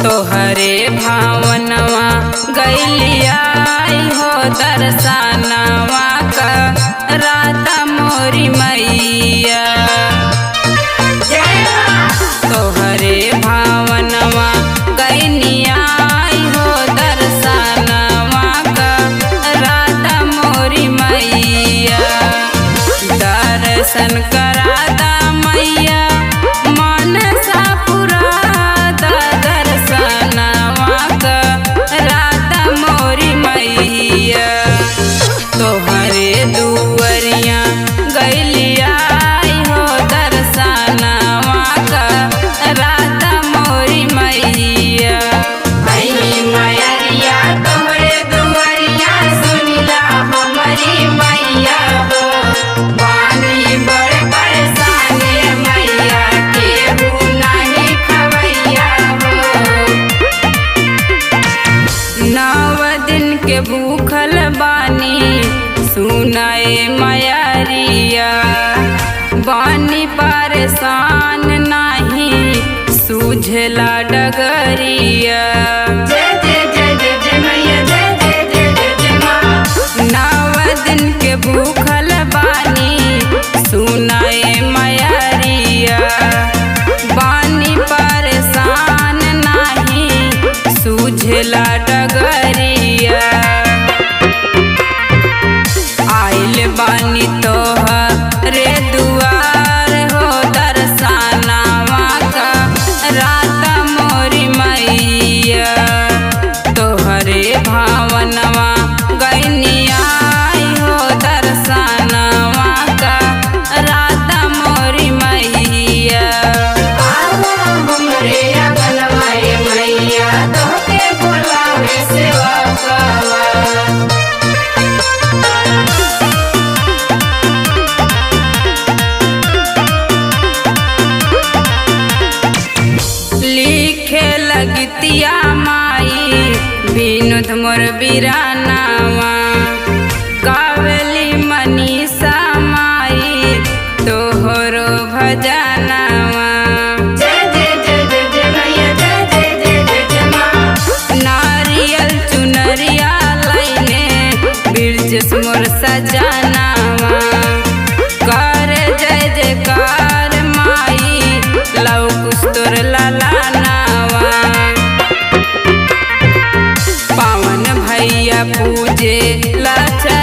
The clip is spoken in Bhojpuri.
तोहरे भावनवा गैलिया हो दर्शनवा का राता मोरी मैया। तोहरे भावनवा गैलिया हो दर्शनवा का राता मोरी मैया। दर्शन करादा मैया मन सा पुरादा दर्शनवा का राता मोरी मैया। तोहरे दुवरिया गैलिया हो दर्शनवा का राता मोरी मैया। मैया तोहरे दुवरिया सुनिला हमारी मैया हो। पानी बड़ परेशानी मैया केहू नहीं खवैया हो। 9 दिन के भूखल बानी सुनाए मयरिया। बानी परेशान नहीं सूझला डगरिया। जय जय जय जय जय मैया जय जय जय जय जय माँ। 9 दिन के भूखल बानी सुनाए मयरिया। बानी परेशान नहीं सूझला डगरिया। आइल बानी तोहरे दुआर हो दर्शनवा का राता मोरी मैया। तोहरे भावनवा गैनिया हो दर्शनवा का राता मोरी मैया। हमरे अगनवाए मैया तोहके बोलावे सेवा कवा। लिखे लगतिया माई विनोद मोर बिरानावा। गावली मनीषा माई तोहरो भजनावा। जय जय जय जय जय मैया जय जय जय जय जय माँ। नारियल चुनरिया लाइने बिरजस मोर सजनावा। कर जय जयकार माई लव कुछ तोर ललानावा। पावन भैया पूजे लाचा